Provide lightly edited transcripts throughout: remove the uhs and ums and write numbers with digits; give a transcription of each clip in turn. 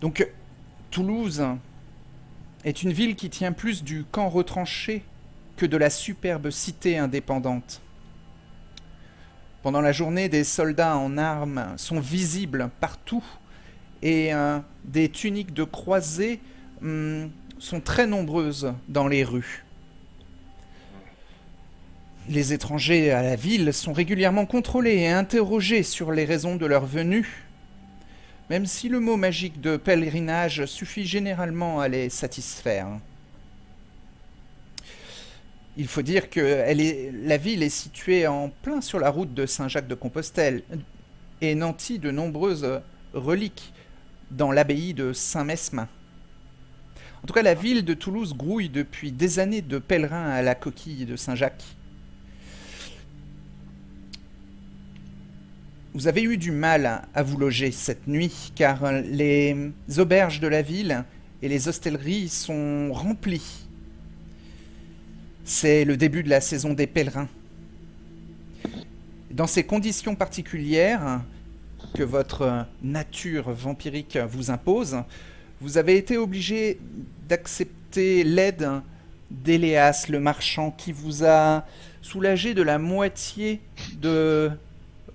Donc, Toulouse est une ville qui tient plus du camp retranché que de la superbe cité indépendante. Pendant la journée, des soldats en armes sont visibles partout et des tuniques de croisés sont très nombreuses dans les rues. Les étrangers à la ville sont régulièrement contrôlés et interrogés sur les raisons de leur venue, même si le mot magique de pèlerinage suffit généralement à les satisfaire. Il faut dire que la ville est située en plein sur la route de Saint-Jacques-de-Compostelle et nantit de nombreuses reliques dans l'abbaye de Saint-Mesmin. En tout cas, la ville de Toulouse grouille depuis des années de pèlerins à la coquille de Saint-Jacques. Vous avez eu du mal à vous loger cette nuit, car les auberges de la ville et les hostelleries sont remplies. C'est le début de la saison des pèlerins. Dans ces conditions particulières que votre nature vampirique vous impose, vous avez été obligé d'accepter l'aide d'Éléas, le marchand, qui vous a soulagé de la moitié de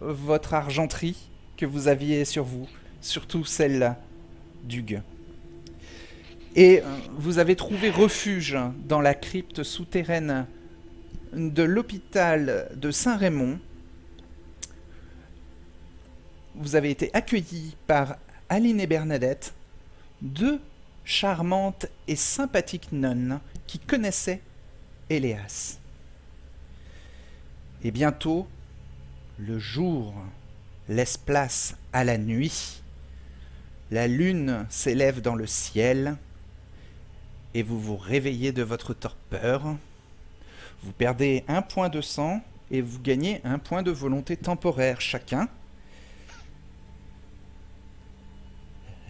votre argenterie que vous aviez sur vous, surtout celle d'Hugues. Et vous avez trouvé refuge dans la crypte souterraine de l'hôpital de Saint-Raymond. Vous avez été accueillis par Aline et Bernadette, deux charmantes et sympathiques nonnes qui connaissaient Éléas. Et bientôt, le jour laisse place à la nuit. La lune s'élève dans le ciel et vous vous réveillez de votre torpeur. Vous perdez 1 point de sang et vous gagnez 1 point de volonté temporaire chacun.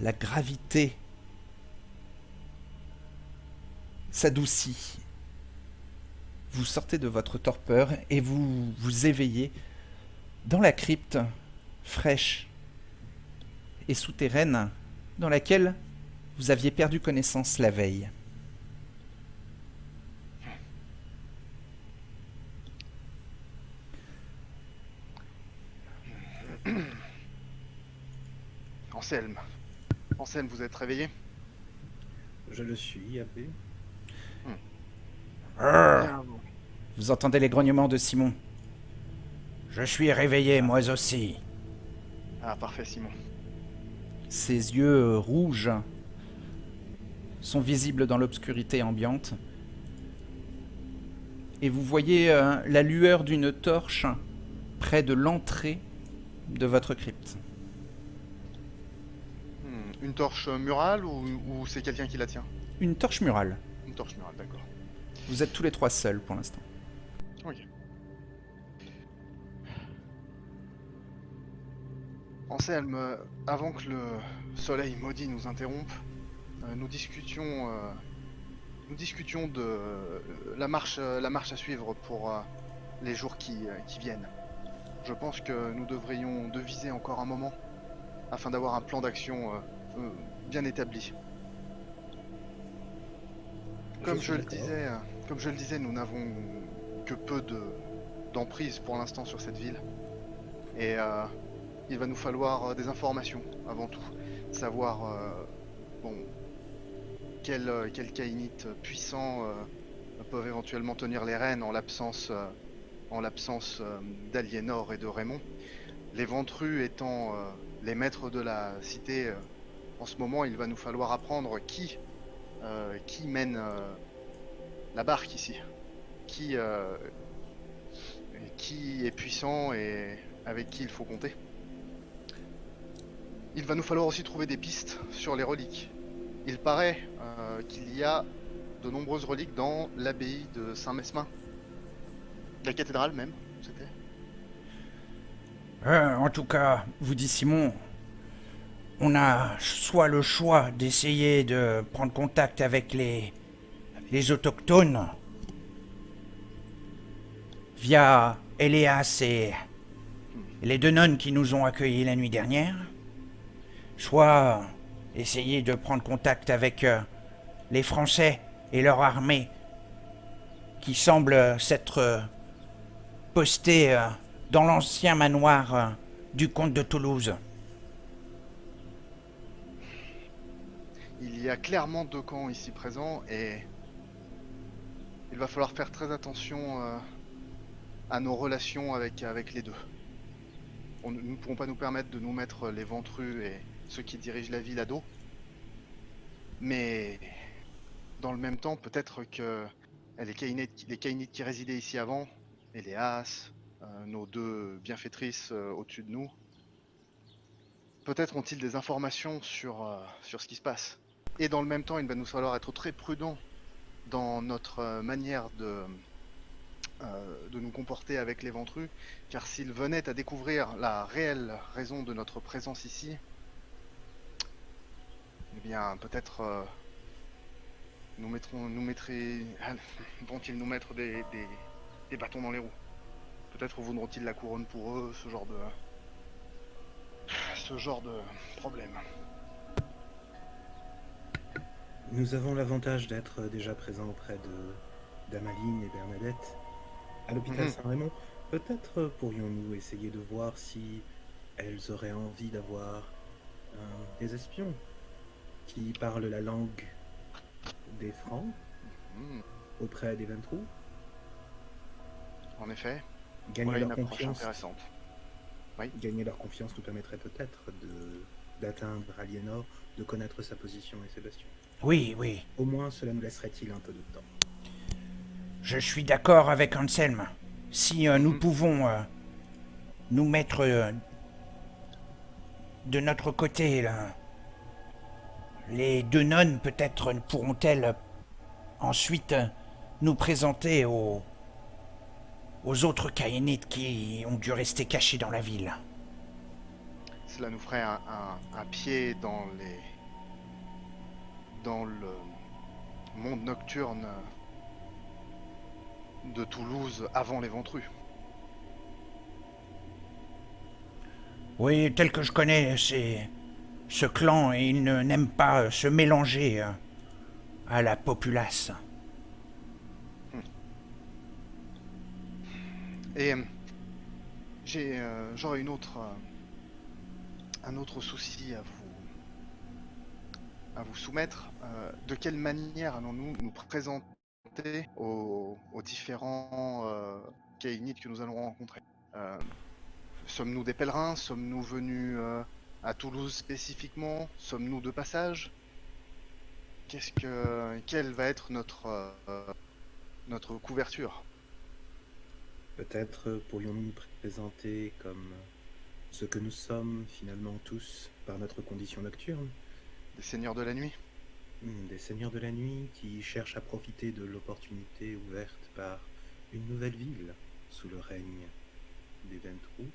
La gravité s'adoucit. Vous sortez de votre torpeur et vous vous éveillez dans la crypte fraîche et souterraine dans laquelle vous aviez perdu connaissance la veille. Anselme. Anselme, vous êtes réveillé? Je le suis, abbé. Bien, bon. Vous entendez les grognements de Simon. Je suis réveillé, moi aussi. Ah, parfait, Simon. Ses yeux rouges sont visibles dans l'obscurité ambiante. Et vous voyez la lueur d'une torche près de l'entrée de votre crypte. Une torche murale ou c'est quelqu'un qui la tient? Une torche murale. Une torche murale, d'accord. Vous êtes tous les trois seuls pour l'instant. Ok. Anselme, avant que le soleil maudit nous interrompe, nous discutions de la marche à suivre pour les jours qui viennent. Je pense que nous devrions deviser encore un moment afin d'avoir un plan d'action bien établi. Comme je le disais, nous n'avons que peu d'emprise pour l'instant sur cette ville. Et il va nous falloir des informations avant tout. Savoir quels Kainites puissants peuvent éventuellement tenir les rênes en l'absence d'Aliénor et de Raymond. Les Ventrus étant les maîtres de la cité, en ce moment il va nous falloir apprendre qui mène la barque ici. Qui est puissant et avec qui il faut compter. Il va nous falloir aussi trouver des pistes sur les reliques. Il paraît qu'il y a de nombreuses reliques dans l'abbaye de Saint-Mesmin. La cathédrale même, c'était. En tout cas, Vous dit Simon. on a soit le choix d'essayer de prendre contact avec les autochtones via Éléas et les deux nonnes qui nous ont accueillis la nuit dernière, soit essayer de prendre contact avec les Français et leur armée qui semble s'être postés dans l'ancien manoir du comte de Toulouse. Il y a clairement 2 camps ici présents et il va falloir faire très attention à nos relations avec les deux. Nous ne pourrons pas nous permettre de nous mettre les ventrus et ceux qui dirigent la ville à dos. Mais dans le même temps, peut-être que les Caïnites qui résidaient ici avant, et les As, nos 2 bienfaitrices au-dessus de nous, peut-être ont-ils des informations sur ce qui se passe. Et dans le même temps, il va nous falloir être très prudents dans notre manière de nous comporter avec les ventrus, car s'ils venaient à découvrir la réelle raison de notre présence ici, eh bien peut-être vont-ils nous mettre des bâtons dans les roues. Peut-être voudront-ils la couronne pour eux, ce genre de problème. Nous avons l'avantage d'être déjà présents auprès d'Amaline et Bernadette à l'hôpital Saint-Raymond. Peut-être pourrions-nous essayer de voir si elles auraient envie d'avoir des espions qui parlent la langue des Francs auprès des Ventrous. En effet, Gagner voilà leur une approche confiance. intéressante. Gagner leur confiance nous permettrait peut-être d'atteindre Aliénor, de connaître sa position et Sébastien. Oui, oui, Au moins, cela nous laisserait-il un peu de temps. je suis d'accord avec Anselme. Si nous pouvons nous mettre de notre côté, là, les 2 nonnes peut-être pourront-elles ensuite nous présenter aux autres Caïnites qui ont dû rester cachés dans la ville. Cela nous ferait un pied dans le monde nocturne de Toulouse avant les ventrus. Oui, tel que je connais ce clan, il n'aime pas se mélanger à la populace. Et j'aurais un autre souci à vous soumettre. De quelle manière allons-nous nous présenter aux différents Caïnites que nous allons rencontrer? Sommes-nous des pèlerins? Sommes-nous venus à Toulouse spécifiquement? Sommes-nous de passage? Quelle va être notre couverture? Peut-être pourrions-nous nous présenter comme ce que nous sommes finalement tous par notre condition nocturne. Des seigneurs de la nuit? Des seigneurs de la nuit qui cherchent à profiter de l'opportunité ouverte par une nouvelle ville sous le règne des Ventrous.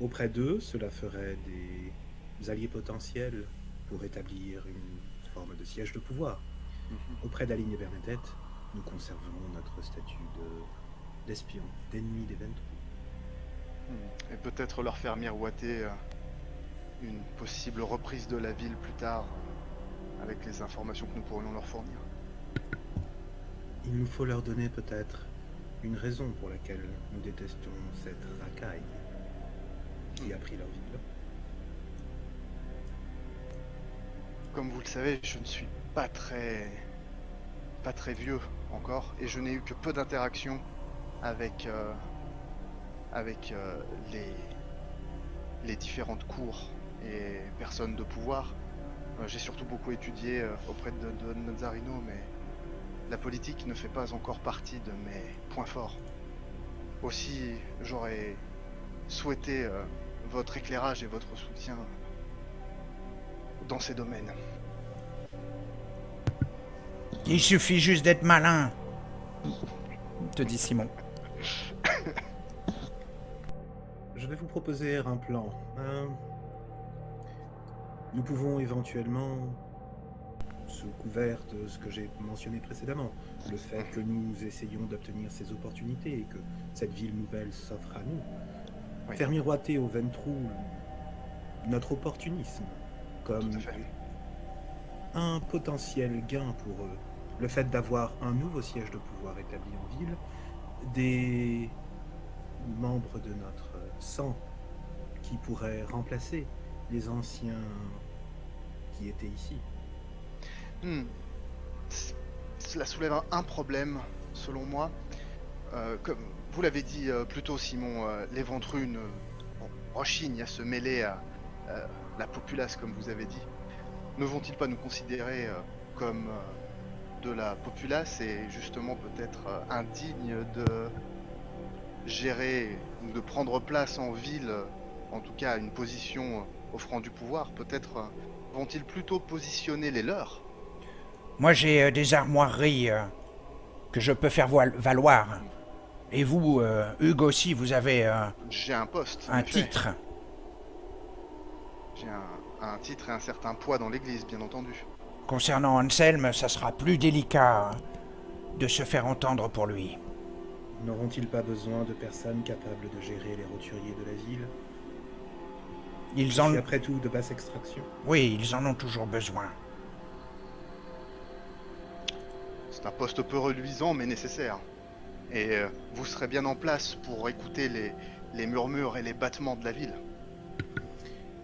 Auprès d'eux, cela ferait des alliés potentiels pour établir une forme de siège de pouvoir. Auprès d'Aline et Bernadette, nous conserverons notre statut d'espion, d'ennemi des Ventrous. Et peut-être leur faire miroiter une possible reprise de la ville plus tard, avec les informations que nous pourrions leur fournir. Il nous faut leur donner peut-être une raison pour laquelle nous détestons cette racaille qui a pris leur ville. Comme vous le savez, je ne suis pas très vieux encore, et je n'ai eu que peu d'interactions avec les différentes cours et personnes de pouvoir. J'ai surtout beaucoup étudié auprès de Don Nazarino, mais la politique ne fait pas encore partie de mes points forts. Aussi, j'aurais souhaité votre éclairage et votre soutien dans ces domaines. Il suffit juste d'être malin, te dit Simon. Je vais vous proposer un plan. Nous pouvons éventuellement, sous couvert de ce que j'ai mentionné précédemment, le fait que nous essayons d'obtenir ces opportunités et que cette ville nouvelle s'offre à nous, Oui. faire miroiter aux Ventrous notre opportunisme comme Tout à fait. un potentiel gain pour eux. Le fait d'avoir un nouveau siège de pouvoir établi en ville, des membres de notre sang qui pourraient remplacer les anciens qui étaient ici. Hmm. Cela soulève un problème, selon moi. Comme vous l'avez dit plus tôt, Simon, les Ventrues rechignent à se mêler à la populace, comme vous avez dit. Ne vont-ils pas nous considérer comme de la populace et justement peut-être indignes de gérer ou de prendre place en ville, en tout cas à une position offrant du pouvoir? Peut-être vont-ils plutôt positionner les leurs? Moi, j'ai des armoiries que je peux faire valoir. Et vous, Hugues aussi, vous avez J'ai un poste, en un effet. titre. J'ai un titre et un certain poids dans l'église, bien entendu. Concernant Anselme, ça sera plus délicat de se faire entendre pour lui. N'auront-ils pas besoin de personnes capables de gérer les roturiers de la ville? Ils Je en... suis après tout de basse extraction. Oui, ils en ont toujours besoin. C'est un poste peu reluisant, mais nécessaire. Et vous serez bien en place pour écouter les murmures et les battements de la ville.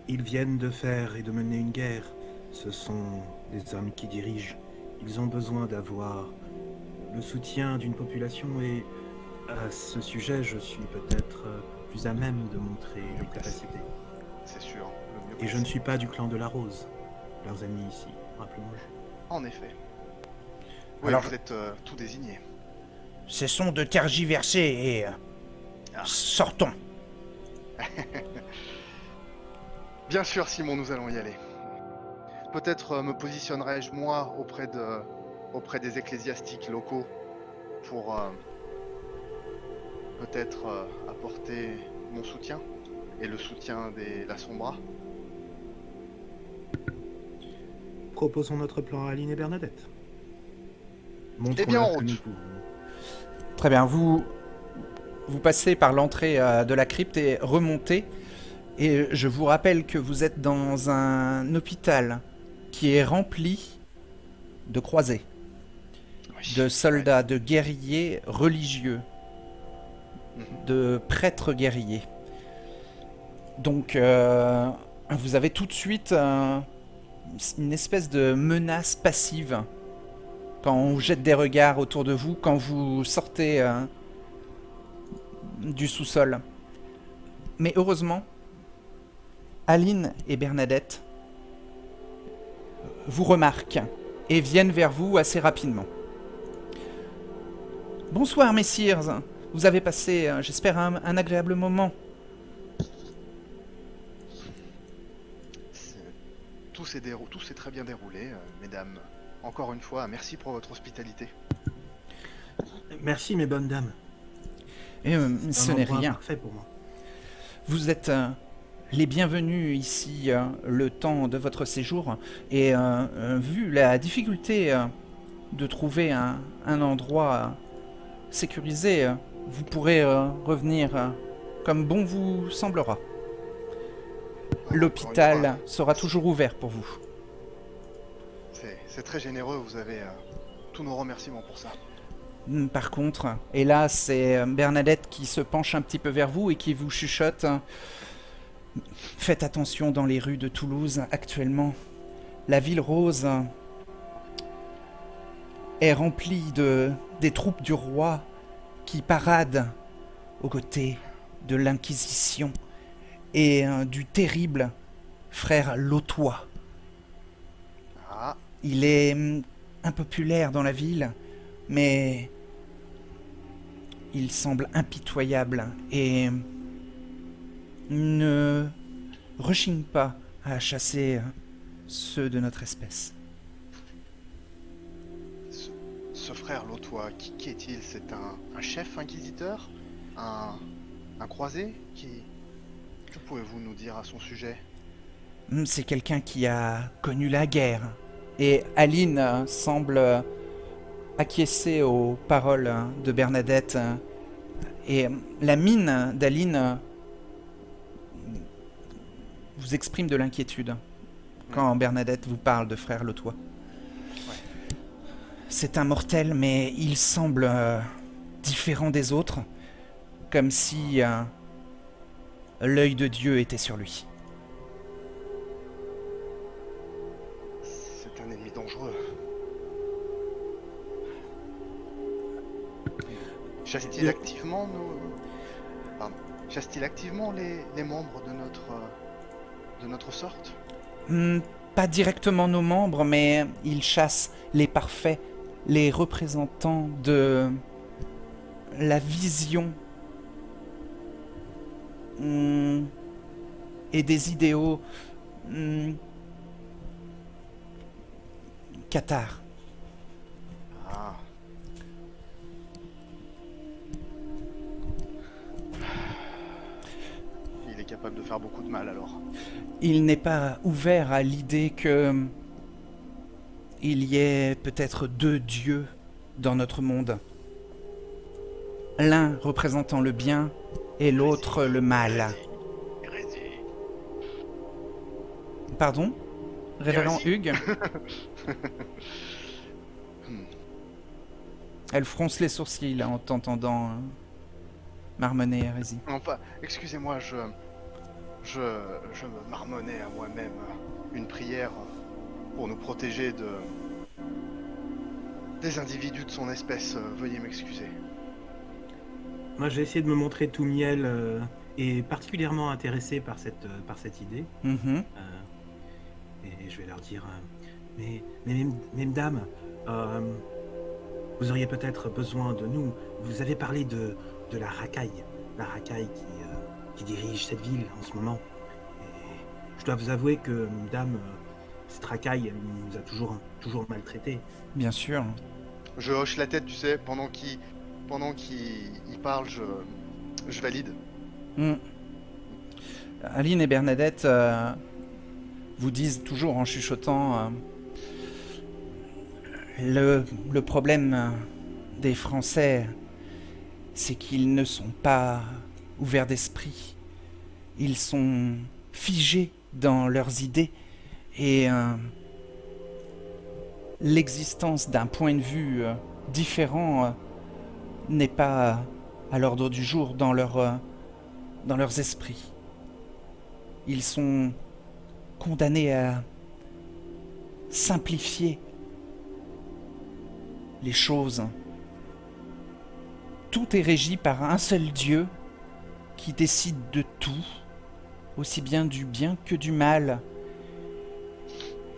Ils viennent de faire et de mener une guerre. Ce sont des hommes qui dirigent. Ils ont besoin d'avoir le soutien d'une population et à ce sujet, je suis peut-être plus à même de montrer mes capacités. C'est sûr, le mieux Et je ne possible. suis pas du clan de la Rose, leurs amis ici, rappelons-le. En effet. Oui, Alors- vous êtes tout désigné. Cessons de tergiverser et Ah. sortons. Bien sûr, Simon, nous allons y aller. Peut-être me positionnerai-je, moi, auprès des ecclésiastiques locaux pour peut-être apporter mon soutien et le soutien des La Sombra. Proposons notre plan à Aline et Bernadette. Eh bien, en Montrons-leur que route. nous pouvons. Très bien, vous passez par l'entrée de la crypte et remontez. Et je vous rappelle que vous êtes dans un hôpital qui est rempli de croisés, Oui. de soldats, de guerriers religieux, Mhm. de prêtres guerriers. Donc, vous avez tout de suite une espèce de menace passive quand on jette des regards autour de vous, quand vous sortez du sous-sol. Mais heureusement, Aline et Bernadette vous remarquent et viennent vers vous assez rapidement. Bonsoir, messieurs. Vous avez passé, j'espère, un agréable moment. Tout s'est très bien déroulé, mesdames. Encore une fois, merci pour votre hospitalité. Merci mes bonnes dames. Et, C'est ce un n'est endroit rien. parfait pour moi. Vous êtes les bienvenus ici le temps de votre séjour. Et vu la difficulté de trouver un endroit sécurisé, vous pourrez revenir comme bon vous semblera. Encore une L'hôpital sera toujours ouvert pour vous. fois, c'est très généreux, vous avez tous nos remerciements pour ça. Par contre, et là c'est Bernadette qui se penche un petit peu vers vous et qui vous chuchote. Faites attention dans les rues de Toulouse actuellement. La ville rose est remplie des troupes du roi qui paradent aux côtés de l'Inquisition et du terrible frère Lotois. Ah, Il est impopulaire dans la ville, mais il semble impitoyable et ne rechigne pas à chasser ceux de notre espèce. ce frère Lotois, qui est-il? C'est un chef inquisiteur? Un croisé? Que pouvez-vous nous dire à son sujet? C'est quelqu'un qui a connu la guerre. Et Aline semble acquiescer aux paroles de Bernadette. Et la mine d'Aline vous exprime de l'inquiétude quand Bernadette vous parle de frère Lotois. C'est un mortel, mais il semble différent des autres, comme si l'œil de Dieu était sur lui. C'est un ennemi dangereux. Chasse-t-il activement chasse-t-il activement les membres de notre sorte? Pas directement nos membres, mais il chasse les parfaits, les représentants de la vision et des idéaux cathares. Ah. Il est capable de faire beaucoup de mal alors. Il n'est pas ouvert à l'idée que il y ait peut-être deux dieux dans notre monde. L'un représentant le bien et l'autre le mal. Hérésie. Pardon, Révérend Hérésie. Hugues? Elle fronce les sourcils en t'entendant marmonner hérésie. Enfin, excusez-moi, je me marmonnais à moi-même une prière pour nous protéger des individus de son espèce. Veuillez m'excuser. Moi, j'ai essayé de me montrer tout miel et particulièrement intéressé par cette idée. Mhm. Et je vais leur dire, mais mesdames, vous auriez peut-être besoin de nous. Vous avez parlé de la racaille qui dirige cette ville en ce moment. Et je dois vous avouer que, dame, cette racaille, elle nous a toujours maltraités. Bien sûr. Je hoche la tête, tu sais, pendant qu'il parle, je valide. Mm. Aline et Bernadette vous disent toujours en chuchotant le problème des Français, c'est qu'ils ne sont pas ouverts d'esprit. Ils sont figés dans leurs idées et l'existence d'un point de vue différent n'est pas à l'ordre du jour dans leurs esprits. Ils sont condamnés à simplifier les choses. Tout est régi par un seul Dieu qui décide de tout, aussi bien du bien que du mal,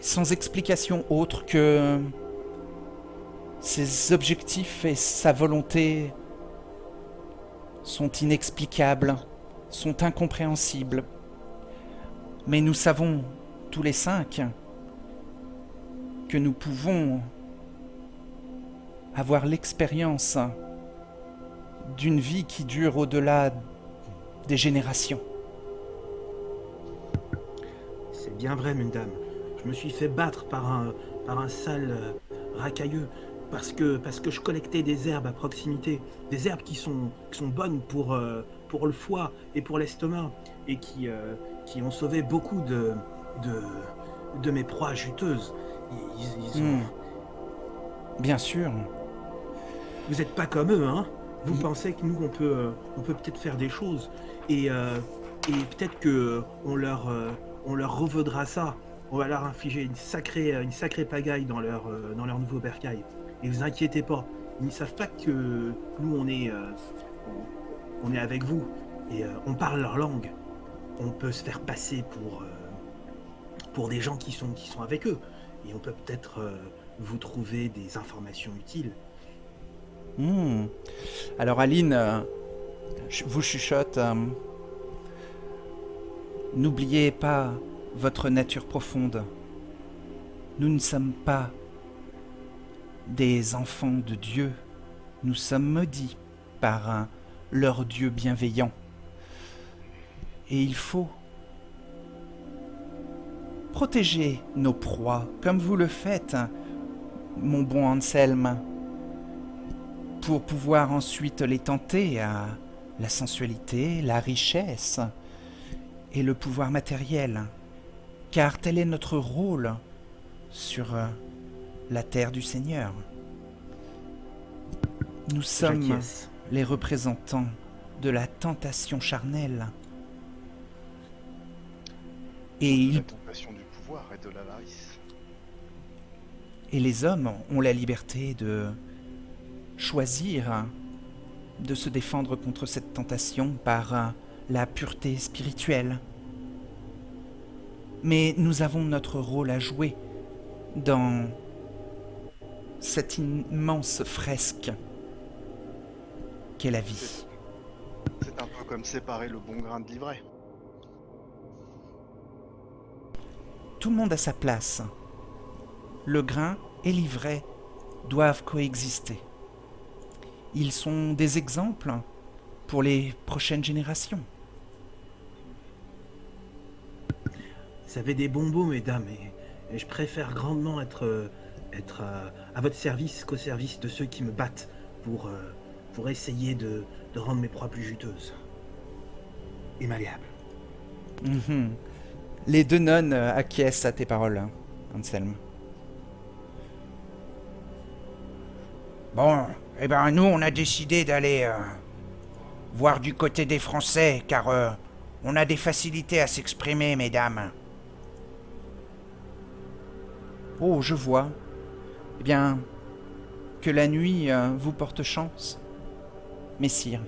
sans explication autre que ses objectifs et sa volonté sont inexplicables, sont incompréhensibles. Mais nous savons, tous les 5, que nous pouvons avoir l'expérience d'une vie qui dure au-delà des générations. C'est bien vrai, mesdames. Je me suis fait battre par un sale racailleux parce que je collectais des herbes à proximité, des herbes qui sont bonnes pour le foie et pour l'estomac et qui ont sauvé beaucoup de mes proies juteuses. Ils ont... Bien sûr. Vous n'êtes pas comme eux, hein? Vous pensez que nous, on peut peut-être faire des choses et peut-être que on leur revaudra ça. On va leur infliger une sacrée pagaille dans leur nouveau bercail. Et vous inquiétez pas, ils ne savent pas que nous on est avec vous et on parle leur langue. On peut se faire passer pour des gens qui sont avec eux et on peut peut-être vous trouver des informations utiles. Alors Aline vous chuchote, n'oubliez pas votre nature profonde. Nous ne sommes pas des enfants de Dieu. Nous sommes maudits par leur Dieu bienveillant. Et il faut protéger nos proies, comme vous le faites, mon bon Anselme, pour pouvoir ensuite les tenter à la sensualité, la richesse et le pouvoir matériel, car tel est notre rôle sur la terre du Seigneur. Nous sommes J'acquiesce. les représentants de la tentation charnelle. Et, La tentation du pouvoir et de l'avarice. et les hommes ont la liberté de choisir de se défendre contre cette tentation par la pureté spirituelle. Mais nous avons notre rôle à jouer dans cette immense fresque qu'est la vie. C'est un peu comme séparer le bon grain de l'ivraie. Tout le monde a sa place. Le grain et l'ivraie doivent coexister. Ils sont des exemples pour les prochaines générations. Vous avez des bons mots, mesdames, et je préfère grandement être à votre service qu'au service de ceux qui me battent pour essayer de rendre mes proies plus juteuses et malléables. Mhm. Les deux nonnes acquiescent à tes paroles, Anselme. Bon, eh ben nous on a décidé d'aller voir du côté des Français, car on a des facilités à s'exprimer, mesdames. Oh, je vois. Eh bien, que la nuit vous porte chance, messire.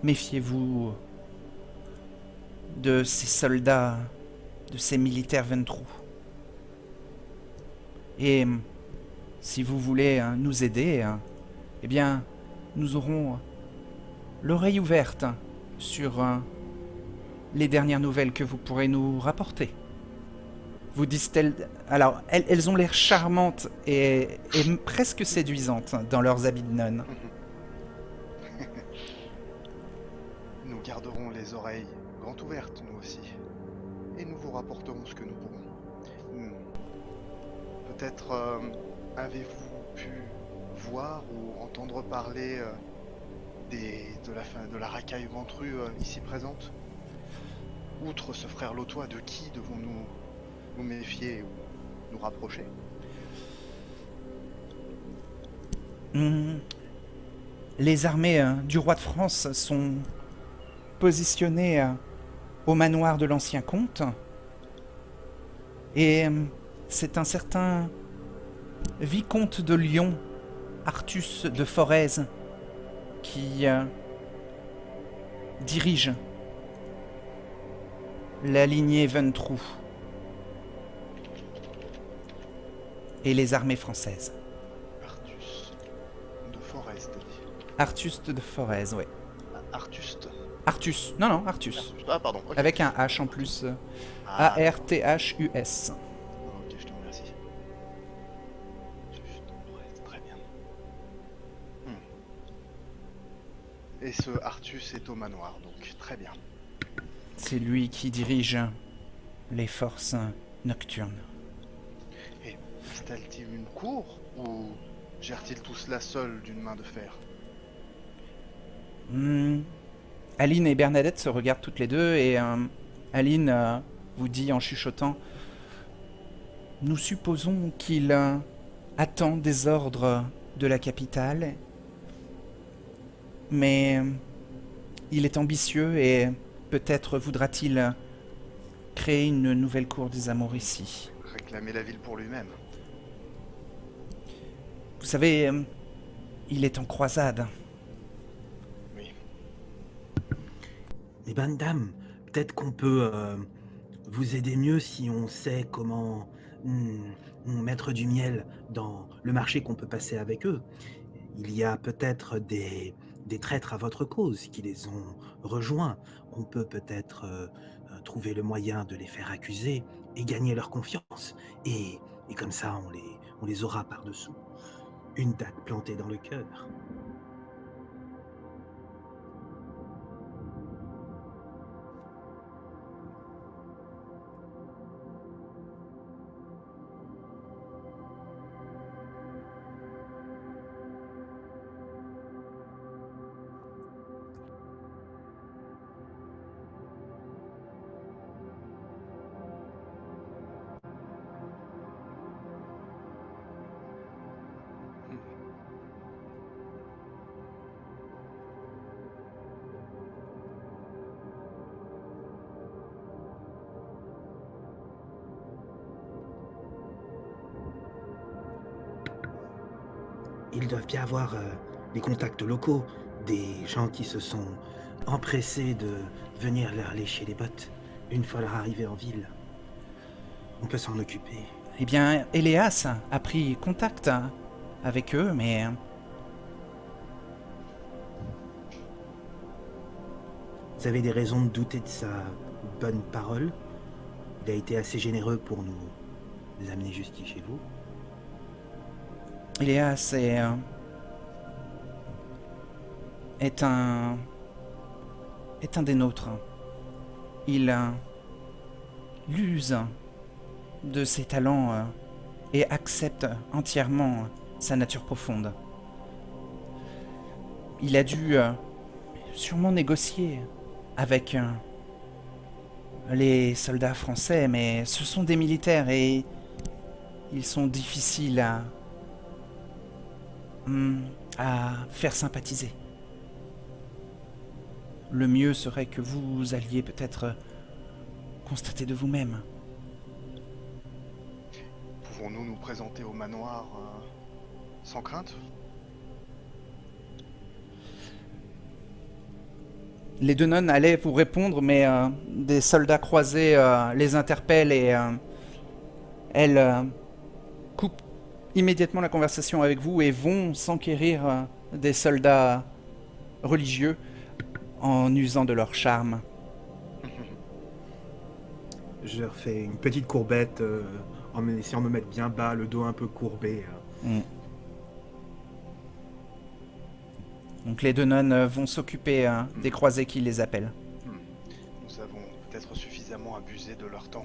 Méfiez-vous de ces soldats, de ces militaires ventrous. Et si vous voulez nous aider, eh bien, nous aurons l'oreille ouverte sur les dernières nouvelles que vous pourrez nous rapporter. Vous disent-elles... Alors, elles ont l'air charmantes et presque séduisantes dans leurs habits de nonnes. Nous garderons les oreilles grand ouvertes, nous aussi. Et nous vous rapporterons ce que nous pourrons. Peut-être avez-vous pu voir ou entendre parler de la racaille ventrue ici présente? Outre ce frère Lotois, de qui devons-nous nous méfier ou nous rapprocher? Les armées du roi de France sont positionnées au manoir de l'ancien comte. Et c'est un certain vicomte de Lyon, Artus de Forez, qui dirige la lignée Ventroux et les armées françaises. Artus de Forest, t'as dit. Artus de Forez, ouais. Artus. Artus, non, Artus. Ah, pardon. ok. Avec un H en plus. Ah, A-R-T-H-U-S. ok, je te remercie. Artus de Forest, très bien. Et ce Artus est au manoir, donc très bien. C'est lui qui dirige les forces nocturnes. Et installe-t-il une cour ou gère-t-il tout cela seul d'une main de fer? Aline et Bernadette se regardent toutes les deux et Aline vous dit en chuchotant: nous supposons qu'il attend des ordres de la capitale, mais il est ambitieux et peut-être voudra-t-il créer une nouvelle cour des amours ici. Réclamer la ville pour lui-même. Vous savez, il est en croisade. Oui. Mais ben, dame, peut-être qu'on peut vous aider mieux si on sait comment mettre du miel dans le marché qu'on peut passer avec eux. Il y a peut-être des traîtres à votre cause qui les ont rejoints. On peut peut-être trouver le moyen de les faire accuser et gagner leur confiance. Et comme ça, on les aura par-dessous. Une dague plantée dans le cœur. Ils doivent bien avoir des contacts locaux, des gens qui se sont empressés de venir leur lécher les bottes une fois leur arrivée en ville. On peut s'en occuper. Eh bien, Elias a pris contact avec eux, mais Vous avez des raisons de douter de sa bonne parole? Il a été assez généreux pour nous amener jusqu'ici chez vous. Elias est un des nôtres. Il use de ses talents et accepte entièrement sa nature profonde. Il a dû sûrement négocier avec les soldats français, mais ce sont des militaires et ils sont difficiles à faire sympathiser. Le mieux serait que vous alliez peut-être constater de vous-même. Pouvons-nous nous présenter au manoir sans crainte? Les deux nonnes allaient vous répondre, mais des soldats croisés les interpellent et elles coupent immédiatement la conversation avec vous et vont s'enquérir des soldats religieux en usant de leur charme. Je leur fais une petite courbette en essayant de me mettre bien bas, le dos un peu courbé. Donc les deux nonnes vont s'occuper des croisés qui les appellent. Nous avons peut-être suffisamment abusé de leur temps.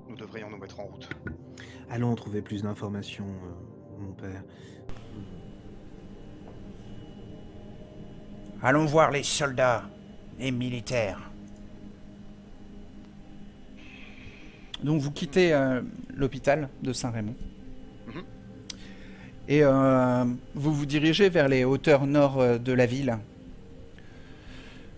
Nous devrions nous mettre en route. Allons trouver plus d'informations, mon père. Allons voir les soldats et militaires. Donc vous quittez l'hôpital de Saint-Raymond. Mhm. Et vous vous dirigez vers les hauteurs nord de la ville.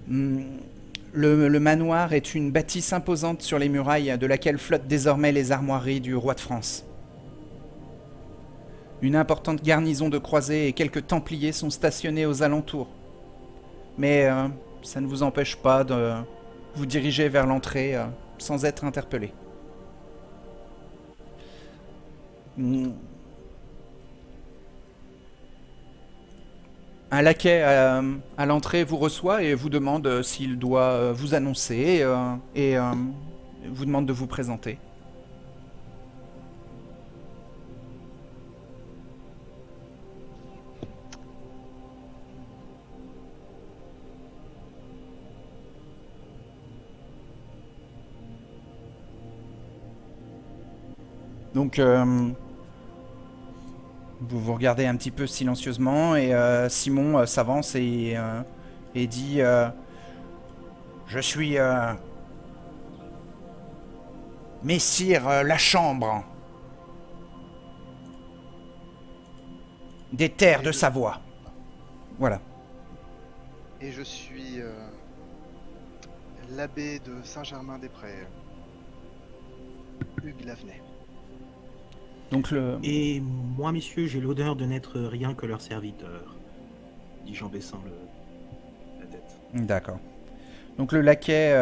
Le manoir est une bâtisse imposante sur les murailles de laquelle flottent désormais les armoiries du roi de France. Une importante garnison de croisés et quelques templiers sont stationnés aux alentours. Mais ça ne vous empêche pas de vous diriger vers l'entrée sans être interpellé. Un laquais à l'entrée vous reçoit et vous demande s'il doit vous annoncer et vous demande de vous présenter. Donc, vous vous regardez un petit peu silencieusement et Simon s'avance et dit Je suis Messire Lachambre des terres de Savoie. voilà. Et je suis l'abbé de Saint-Germain-des-Prés, Hugues Lavenay. Donc Et moi, messieurs, j'ai l'honneur de n'être rien que leur serviteur, dis-je en baissant la tête. D'accord. Donc le laquais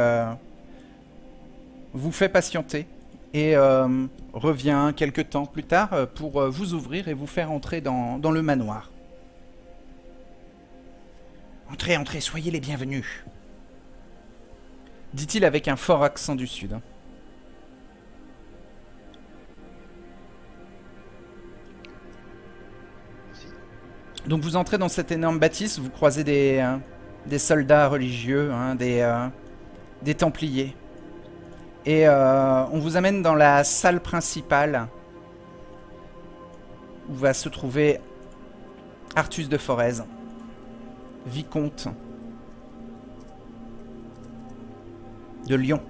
vous fait patienter et revient quelque temps plus tard pour vous ouvrir et vous faire entrer dans le manoir. Entrez, entrez, soyez les bienvenus. Dit-il avec un fort accent du sud. Donc vous entrez dans cette énorme bâtisse, vous croisez des soldats religieux, hein, des templiers. Et on vous amène dans la salle principale où va se trouver Artus de Forez, vicomte de Lyon.